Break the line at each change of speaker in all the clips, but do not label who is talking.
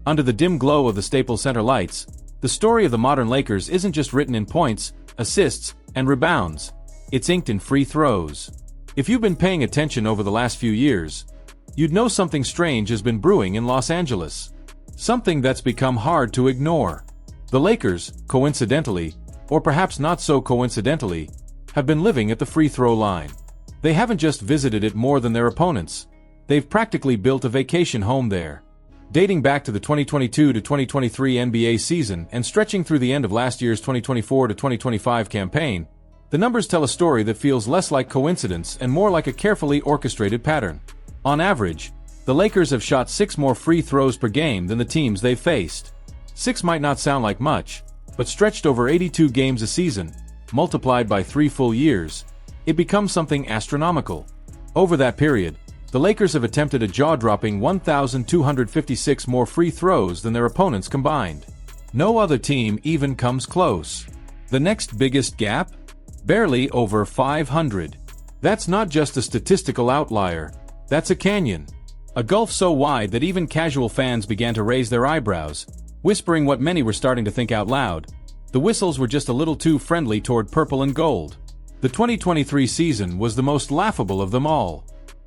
Under the dim glow of the Staples Center lights, the story of the modern Lakers isn't just written in points, assists, and rebounds. It's inked in free throws. If you've been paying attention over the last few years, you'd know something strange has been brewing in Los Angeles. Something that's become hard to ignore. The Lakers, coincidentally, or perhaps not so coincidentally, have been living at the free throw line. They haven't just visited it more than their opponents. They've practically built a vacation home there. Dating back to the 2022 to 2023 NBA season and stretching through the end of last year's 2024 to 2025 campaign, the numbers tell a story that feels less like coincidence and more like a carefully orchestrated pattern. On average, the Lakers have shot 6 more free throws per game than the teams they've faced. 6 might not sound like much, but stretched over 82 games a season, multiplied by 3 full years, it becomes something astronomical. Over that period, the Lakers have attempted a jaw-dropping 1,256 more free throws than their opponents combined. No other team even comes close. The next biggest gap? Barely over 500. That's not just a statistical outlier, that's a canyon. A gulf so wide that even casual fans began to raise their eyebrows, whispering what many were starting to think out loud. The whistles were just a little too friendly toward purple and gold. The 2023 season was the most laughable of them all.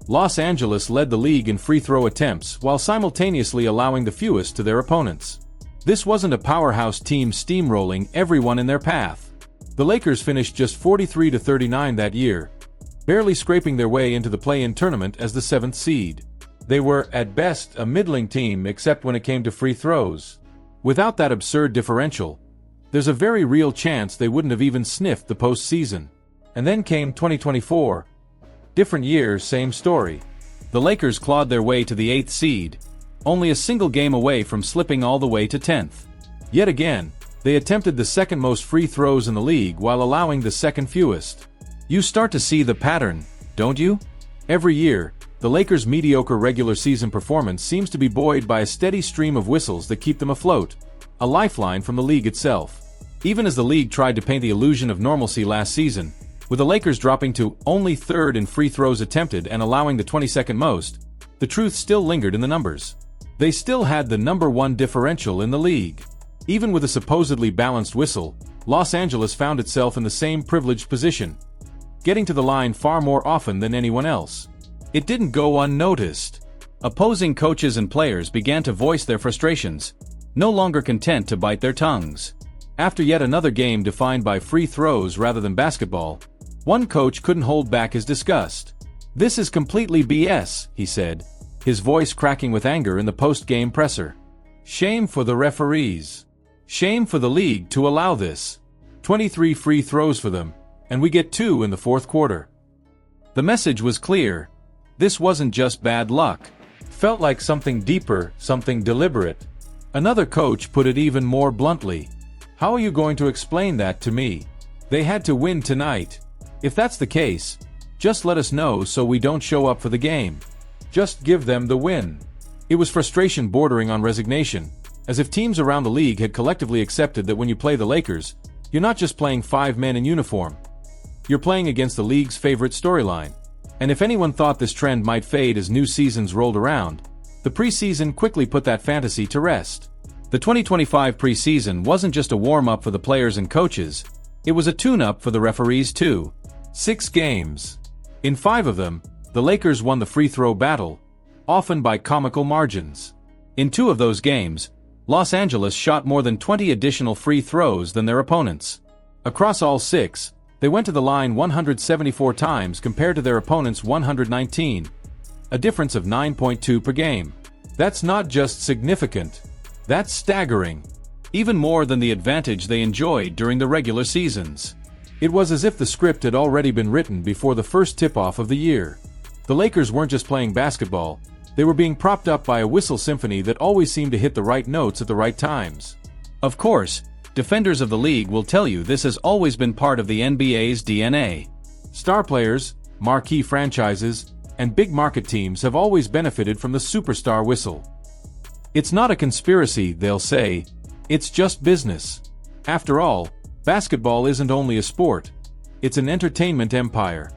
Los Angeles led the league in free throw attempts while simultaneously allowing the fewest to their opponents. This wasn't a powerhouse team steamrolling everyone in their path. The Lakers finished just 43-39 that year, barely scraping their way into the play-in tournament as the 7th seed. They were, at best, a middling team except when it came to free throws. Without that absurd differential, there's a very real chance they wouldn't have even sniffed the postseason. And then came 2024. Different year, same story. The Lakers clawed their way to the 8th seed, only a single game away from slipping all the way to 10th. Yet again, they attempted the second most free throws in the league while allowing the second fewest. You start to see the pattern, don't you? Every year, the Lakers' mediocre regular season performance seems to be buoyed by a steady stream of whistles that keep them afloat, a lifeline from the league itself. Even as the league tried to paint the illusion of normalcy last season, with the Lakers dropping to only 3rd in free throws attempted and allowing the 22nd most, the truth still lingered in the numbers. They still had the number 1 differential in the league. Even with a supposedly balanced whistle, Los Angeles found itself in the same privileged position, getting to the line far more often than anyone else. It didn't go unnoticed. Opposing coaches and players began to voice their frustrations, no longer content to bite their tongues. After yet another game defined by free throws rather than basketball, one coach couldn't hold back his disgust. "This is completely BS," he said, his voice cracking with anger in the post-game presser. "Shame for the referees. Shame for the league to allow this. 23 free throws for them, and we get 2 in the 4th quarter." The message was clear. This wasn't just bad luck. Felt like something deeper, something deliberate. Another coach put it even more bluntly. "How are you going to explain that to me? They had to win tonight. If that's the case, just let us know so we don't show up for the game. Just give them the win." It was frustration bordering on resignation, as if teams around the league had collectively accepted that when you play the Lakers, you're not just playing 5 men in uniform. You're playing against the league's favorite storyline. And if anyone thought this trend might fade as new seasons rolled around, the preseason quickly put that fantasy to rest. The 2025 preseason wasn't just a warm-up for the players and coaches, it was a tune-up for the referees too. 6 games. In 5 of them, the Lakers won the free throw battle, often by comical margins. In 2 of those games, Los Angeles shot more than 20 additional free throws than their opponents. Across all 6, they went to the line 174 times compared to their opponents' 119, a difference of 9.2 per game. That's not just significant, that's staggering. Even more than the advantage they enjoyed during the regular seasons. It was as if the script had already been written before the first tip-off of the year. The Lakers weren't just playing basketball, they were being propped up by a whistle symphony that always seemed to hit the right notes at the right times. Of course, defenders of the league will tell you this has always been part of the NBA's DNA. Star players, marquee franchises, and big market teams have always benefited from the superstar whistle. It's not a conspiracy, they'll say, it's just business. After all, basketball isn't only a sport, it's an entertainment empire.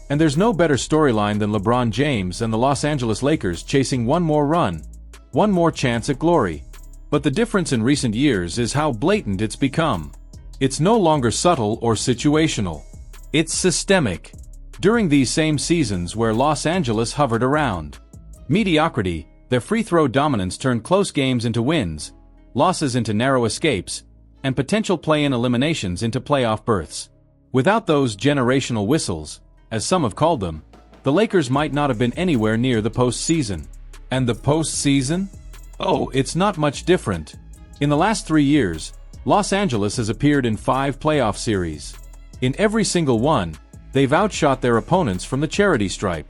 And there's no better storyline than LeBron James and the Los Angeles Lakers chasing one more run, one more chance at glory. But the difference in recent years is how blatant it's become. It's no longer subtle or situational. It's systemic. During these same seasons where Los Angeles hovered around mediocrity, their free throw dominance turned close games into wins, losses into narrow escapes, and potential play-in eliminations into playoff berths. Without those generational whistles, as some have called them, the Lakers might not have been anywhere near the postseason. And the postseason? Oh, it's not much different. In the last 3 years, Los Angeles has appeared in 5 playoff series. In every single one, they've outshot their opponents from the charity stripe.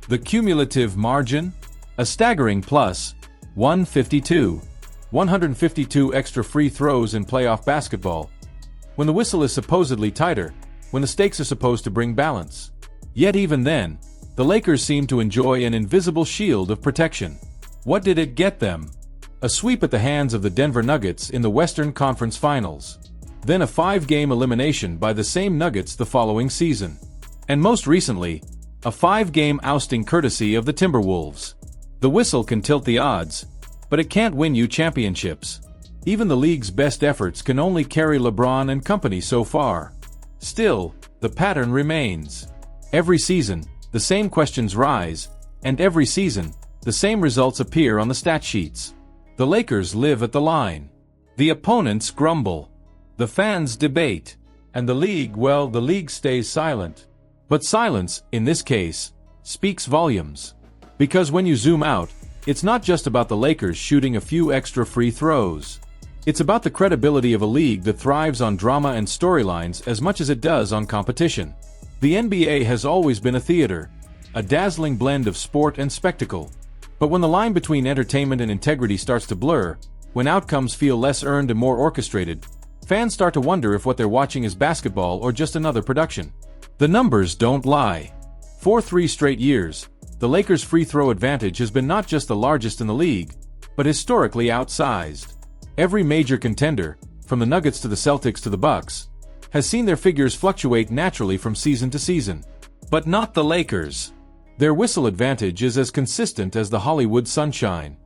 The cumulative margin? A staggering plus 152. 152 extra free throws in playoff basketball. When the whistle is supposedly tighter, when the stakes are supposed to bring balance. Yet even then, the Lakers seem to enjoy an invisible shield of protection. What did it get them? A sweep at the hands of the Denver Nuggets in the Western Conference Finals. Then a 5-game elimination by the same Nuggets the following season. And most recently, a 5-game ousting courtesy of the Timberwolves. The whistle can tilt the odds, but it can't win you championships. Even the league's best efforts can only carry LeBron and company so far. Still, the pattern remains. Every season, the same questions rise, and every season, the same results appear on the stat sheets. The Lakers live at the line. The opponents grumble. The fans debate. And the league stays silent. But silence, in this case, speaks volumes. Because when you zoom out, it's not just about the Lakers shooting a few extra free throws. It's about the credibility of a league that thrives on drama and storylines as much as it does on competition. The NBA has always been a theater, a dazzling blend of sport and spectacle. But when the line between entertainment and integrity starts to blur, when outcomes feel less earned and more orchestrated, fans start to wonder if what they're watching is basketball or just another production. The numbers don't lie. For 3 straight years, the Lakers' free throw advantage has been not just the largest in the league, but historically outsized. Every major contender, from the Nuggets to the Celtics to the Bucks, has seen their figures fluctuate naturally from season to season. But not the Lakers. Their whistle advantage is as consistent as the Hollywood sunshine.